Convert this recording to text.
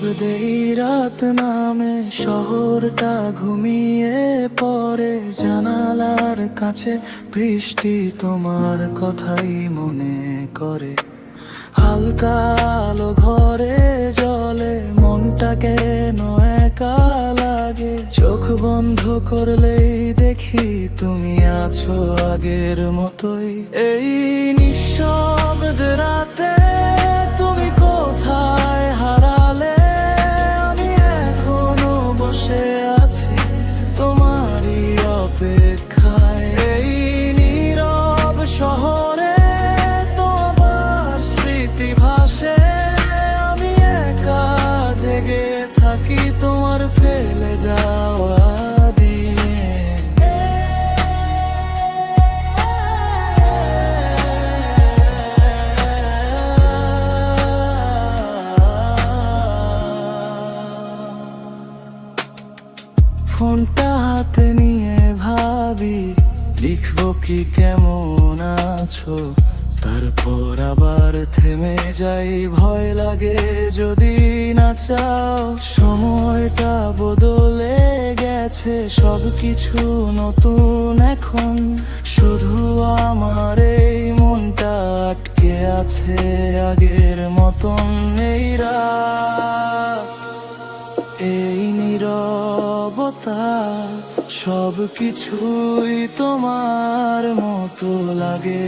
নিঃশব্দেই রাত নামে, শহরটা ঘুমিয়ে পড়ে। জানালার কাছে বৃষ্টি তোমার কথাই মনে করে। হালকা আলো ঘরে জ্বলে, মনটা কেন একা লাগে। চোখ বন্ধ করলেই দেখি তুমি আছো আগের মতোই। এই নিঃশব্দ রাতে তুমি কোথায় হারালে? আমি এখনো বসে আছি তোমারই অপেক্ষায়। এই নীরব শহরে তোমার স্মৃতি ভাসে। আমি একা জেগে থাকি তোমার ফেলে যাওয়া দিনে। ফোনটা হাতে নিয়ে ভাবি, লিখবো কি কেমন আছো। তারপর আবার থেমে যাই, ভয় লাগে যদি না চাও। সময়টা বদলে গেছে, সবকিছু নতুন এখন। শুধু আমার এই মনটা আটকে আছে আগের মতন। এই রাত, এই নীরবতা, সব কিছুই তোমার মতো লাগে।